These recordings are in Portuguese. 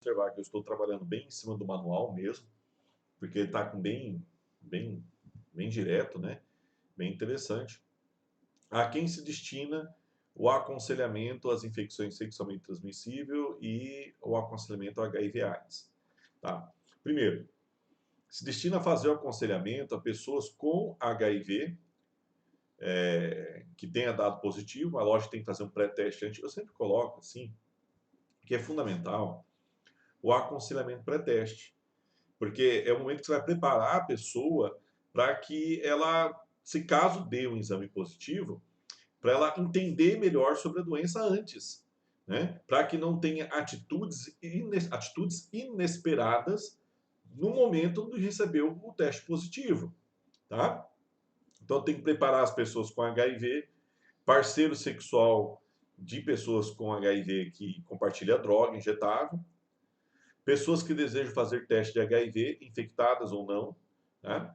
Observar que eu estou trabalhando bem em cima do manual mesmo, porque ele está com bem, bem direto, né? Bem interessante. A quem se destina o aconselhamento às infecções sexualmente transmissíveis e o aconselhamento a HIV/AIDS. Tá? Primeiro, se destina a fazer o aconselhamento a pessoas com HIV que tenha dado positivo, mas lógico que tem que fazer um pré-teste antes. Eu sempre coloco assim, que é fundamental o aconselhamento pré-teste. Porque é o momento que você vai preparar a pessoa para que ela, se caso dê um exame positivo, para ela entender melhor sobre a doença antes, né? Para que não tenha atitudes inesperadas no momento de receber o teste positivo, tá? Então tem que preparar as pessoas com HIV, parceiro sexual de pessoas com HIV que compartilha droga injetável, pessoas que desejam fazer teste de HIV, infectadas ou não, né?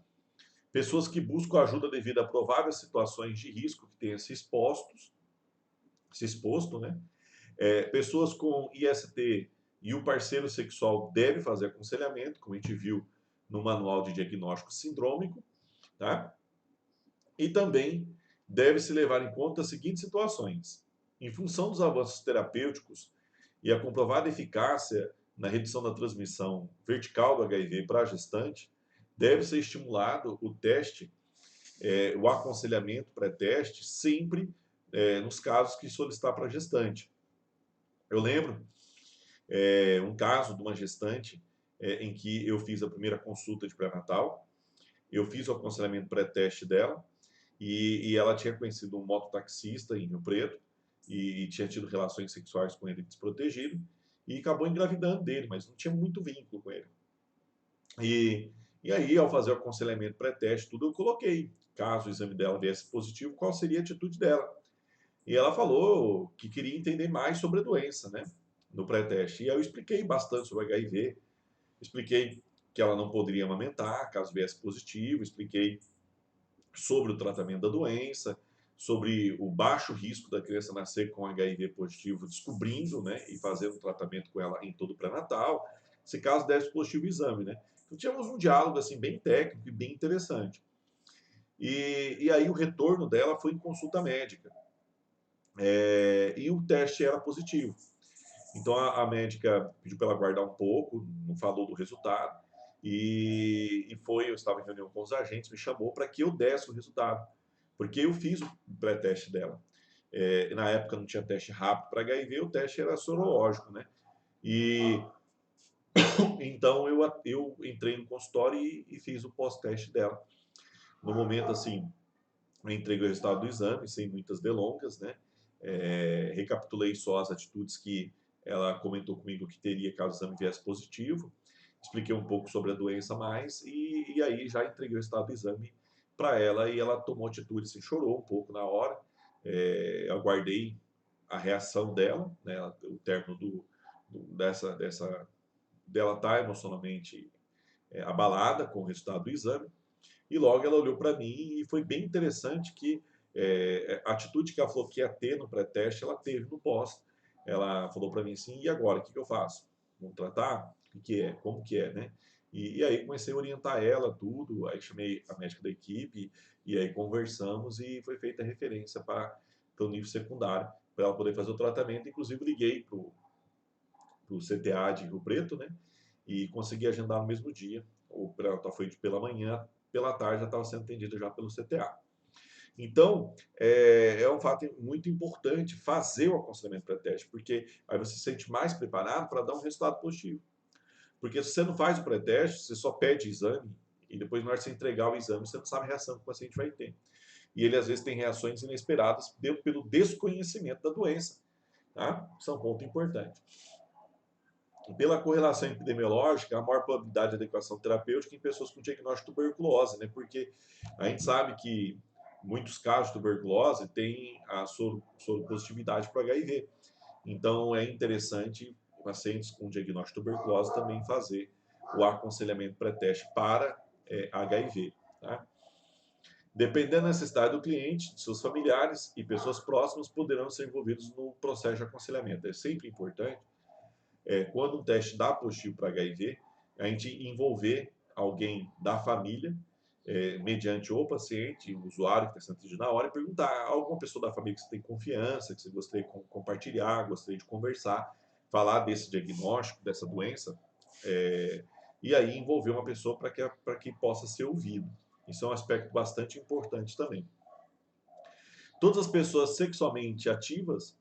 Pessoas que buscam ajuda devido a prováveis situações de risco que tenham se exposto, né? Pessoas com IST e o parceiro sexual deve fazer aconselhamento, como a gente viu no manual de diagnóstico sindrômico, tá? E também deve-se levar em conta as seguintes situações. Em função dos avanços terapêuticos e a comprovada eficácia na redução da transmissão vertical do HIV para a gestante, deve ser estimulado o teste, o aconselhamento pré-teste, sempre nos casos que solicitar para a gestante. Eu lembro um caso de uma gestante em que eu fiz a primeira consulta de pré-natal, eu fiz o aconselhamento pré-teste dela, e ela tinha conhecido um mototaxista em Rio Preto e tinha tido relações sexuais com ele desprotegido e acabou engravidando dele, mas não tinha muito vínculo com ele. E, e aí, ao fazer o aconselhamento pré-teste, tudo eu coloquei. Caso o exame dela viesse positivo, qual seria a atitude dela? E ela falou que queria entender mais sobre a doença, né? No pré-teste. E aí eu expliquei bastante sobre HIV, expliquei que ela não poderia amamentar caso viesse positivo, expliquei sobre o tratamento da doença, sobre o baixo risco da criança nascer com HIV positivo, descobrindo, né, e fazendo tratamento com ela em todo o pré-natal, se caso desse positivo o exame, né. Então tínhamos um diálogo assim bem técnico e bem interessante. E aí o retorno dela foi em consulta médica. E o teste era positivo. Então a médica pediu para ela guardar um pouco, não falou do resultado, eu estava em reunião com os agentes, me chamou para que eu desse o resultado, porque eu fiz o pré-teste dela. Na época não tinha teste rápido para HIV, o teste era sorológico, né? E então eu entrei no consultório e fiz o pós-teste dela. No momento, assim, eu entreguei o resultado do exame, sem muitas delongas, né? Recapitulei só as atitudes que ela comentou comigo que teria caso o exame viesse positivo, expliquei um pouco sobre a doença mais e aí já entreguei o resultado do exame para ela e ela tomou atitude, assim, chorou um pouco na hora, eu aguardei a reação dela, né, o término dela estar emocionalmente abalada com o resultado do exame, e logo ela olhou para mim e foi bem interessante que a atitude que ela falou que ia ter no pré-teste, ela teve no pós. Ela falou para mim assim, e agora, o que, que eu faço? Vamos tratar? O que é? Como que é, né? E aí comecei a orientar ela, tudo, aí chamei a médica da equipe, e aí conversamos e foi feita a referência para o nível secundário, para ela poder fazer o tratamento. Inclusive liguei para o CTA de Rio Preto, né? E consegui agendar no mesmo dia. O pré-natal foi pela manhã, pela tarde já estava sendo atendida já pelo CTA. Então, é um fato muito importante fazer o aconselhamento pré-teste, porque aí você se sente mais preparado para dar um resultado positivo. Porque se você não faz o pré-teste, você só pede exame e depois na hora de você entregar o exame, você não sabe a reação que o paciente vai ter. E ele às vezes tem reações inesperadas pelo desconhecimento da doença. Tá? Isso é um ponto importante. Pela correlação epidemiológica, a maior probabilidade de adequação terapêutica em pessoas com diagnóstico de tuberculose, né? Porque a gente sabe que muitos casos de tuberculose têm a soropositividade para HIV. Então, é interessante pacientes com diagnóstico de tuberculose também fazer o aconselhamento pré-teste para HIV. Tá? Dependendo da necessidade do cliente, de seus familiares e pessoas próximas poderão ser envolvidos no processo de aconselhamento. É sempre importante quando um teste dá positivo para HIV, a gente envolver alguém da família, mediante o paciente, o usuário que está sendo atendido na hora, e perguntar a alguma pessoa da família que você tem confiança, que você gostaria de compartilhar, gostaria de conversar, falar desse diagnóstico, dessa doença, e aí envolver uma pessoa para que possa ser ouvido. Isso é um aspecto bastante importante também. Todas as pessoas sexualmente ativas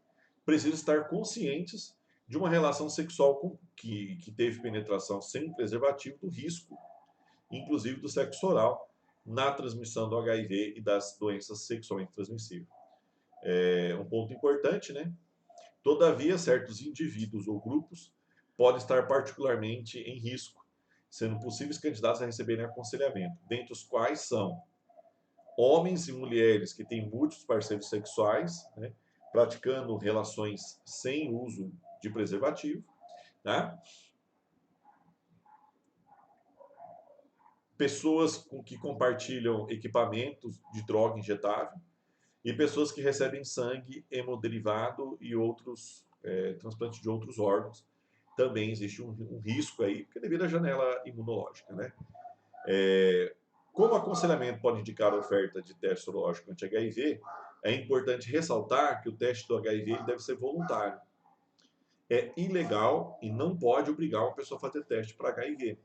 precisam estar conscientes de uma relação sexual que teve penetração sem preservativo, do risco, inclusive do sexo oral, na transmissão do HIV e das doenças sexualmente transmissíveis. É um ponto importante, né? Todavia, certos indivíduos ou grupos podem estar particularmente em risco, sendo possíveis candidatos a receberem aconselhamento, dentre os quais são homens e mulheres que têm múltiplos parceiros sexuais, né, praticando relações sem uso de preservativo, né? Pessoas que compartilham equipamentos de droga injetável e pessoas que recebem sangue, hemodderivado e outros transplantes de outros órgãos. Também existe um risco aí, porque devido à janela imunológica, né? Como aconselhamento pode indicar a oferta de teste sorológico anti-HIV, é importante ressaltar que o teste do HIV ele deve ser voluntário. É ilegal e não pode obrigar uma pessoa a fazer teste para HIV.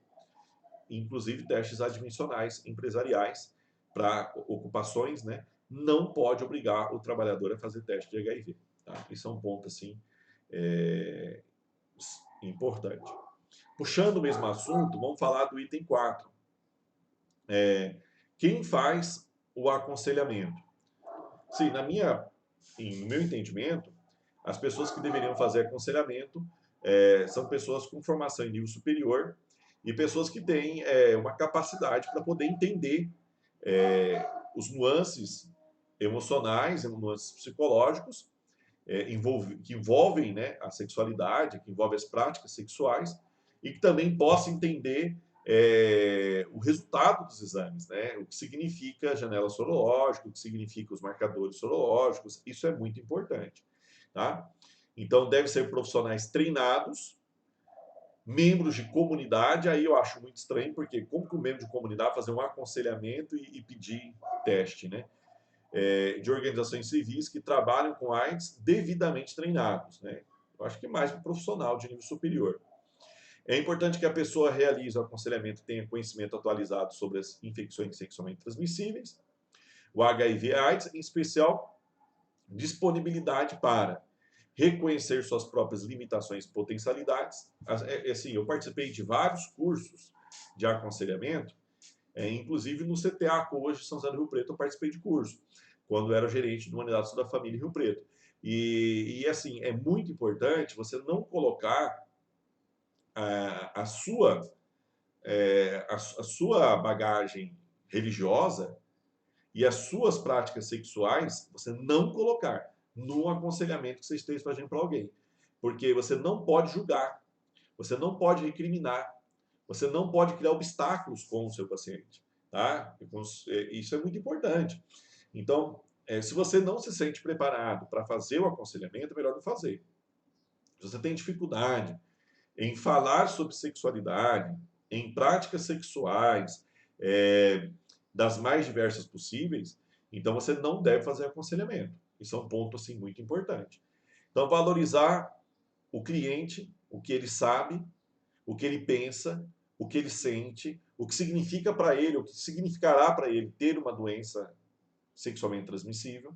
Inclusive testes admissionais, empresariais, para ocupações, né? Não pode obrigar o trabalhador a fazer teste de HIV. Tá? Isso é um ponto, assim, importante. Puxando o mesmo assunto, vamos falar do item 4. Quem faz o aconselhamento? Sim, no meu entendimento, as pessoas que deveriam fazer aconselhamento são pessoas com formação em nível superior e pessoas que têm uma capacidade para poder entender os nuances emocionais, nuances psicológicos que envolvem, né, a sexualidade, que envolvem as práticas sexuais e que também possa entender o resultado dos exames, né? O que significa a janela sorológica, o que significa os marcadores sorológicos, isso é muito importante, tá? Então, devem ser profissionais treinados, membros de comunidade, aí eu acho muito estranho, porque como que o membro de comunidade fazer um aconselhamento e pedir teste, né? De organizações civis que trabalham com AIDS devidamente treinados, né? Eu acho que mais para o profissional de nível superior. É importante que a pessoa realize o aconselhamento e tenha conhecimento atualizado sobre as infecções sexualmente transmissíveis, o HIV/AIDS, em especial disponibilidade para reconhecer suas próprias limitações e potencialidades. Assim, eu participei de vários cursos de aconselhamento, inclusive no CTA hoje São José do Rio Preto eu participei de curso, quando era gerente do Unidade da Família em Rio Preto. E assim, é muito importante você não colocar a sua a sua bagagem religiosa e as suas práticas sexuais, você não colocar no aconselhamento que você esteja fazendo para alguém. Porque você não pode julgar, você não pode recriminar, você não pode criar obstáculos com o seu paciente. Tá? Isso é muito importante. Então, se você não se sente preparado para fazer o aconselhamento, é melhor não fazer. Se você tem dificuldade em falar sobre sexualidade, em práticas sexuais, das mais diversas possíveis, então você não deve fazer aconselhamento. Isso é um ponto assim muito importante. Então, valorizar o cliente, o que ele sabe, o que ele pensa, o que ele sente, o que significa para ele, o que significará para ele ter uma doença sexualmente transmissível.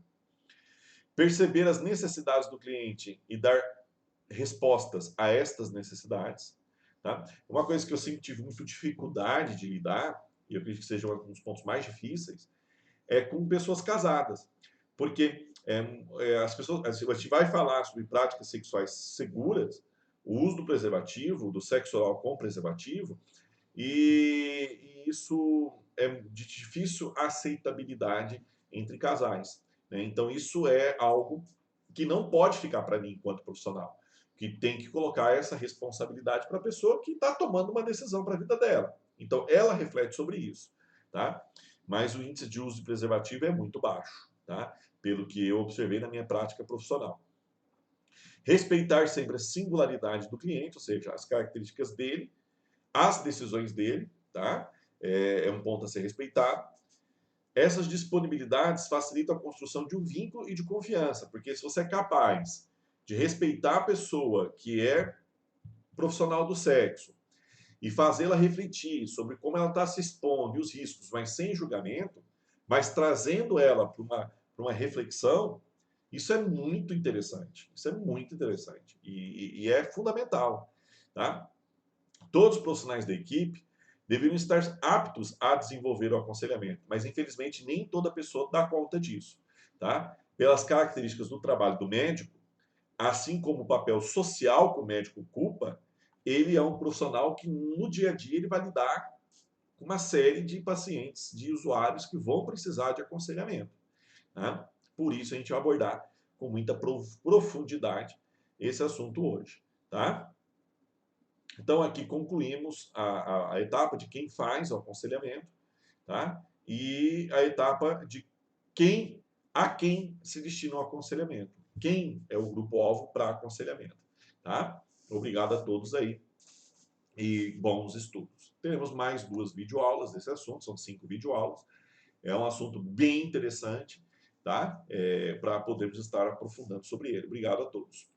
Perceber as necessidades do cliente e dar respostas a estas necessidades. Tá? Uma coisa que eu sempre tive muita dificuldade de lidar, e eu acredito que seja um dos pontos mais difíceis, é com pessoas casadas. Porque as pessoas, a gente vai falar sobre práticas sexuais seguras, o uso do preservativo, do sexo oral com preservativo, e isso é de difícil aceitabilidade entre casais. Né? Então, isso é algo que não pode ficar para mim enquanto profissional, que tem que colocar essa responsabilidade para a pessoa que está tomando uma decisão para a vida dela. Então, ela reflete sobre isso. Tá? Mas o índice de uso de preservativo é muito baixo, tá? Pelo que eu observei na minha prática profissional. Respeitar sempre a singularidade do cliente, ou seja, as características dele, as decisões dele, tá? É um ponto a ser respeitado. Essas disponibilidades facilitam a construção de um vínculo e de confiança, porque se você é capaz de respeitar a pessoa que é profissional do sexo e fazê-la refletir sobre como ela está se expondo e os riscos, mas sem julgamento, mas trazendo ela para uma reflexão, isso é muito interessante. Isso é muito interessante e é fundamental, tá? Todos os profissionais da equipe deveriam estar aptos a desenvolver o aconselhamento, mas infelizmente nem toda pessoa dá conta disso, tá? Pelas características do trabalho do médico, assim como o papel social que o médico ocupa, ele é um profissional que no dia a dia ele vai lidar com uma série de pacientes, de usuários que vão precisar de aconselhamento, né? Por isso a gente vai abordar com muita profundidade esse assunto hoje, tá? Então, aqui concluímos a etapa de quem faz o aconselhamento, tá? E a etapa de a quem se destina o aconselhamento. Quem é o grupo-alvo para aconselhamento, tá? Obrigado a todos aí e bons estudos. Teremos mais 2 videoaulas desse assunto, são 5 videoaulas. É um assunto bem interessante, tá? Para podermos estar aprofundando sobre ele. Obrigado a todos.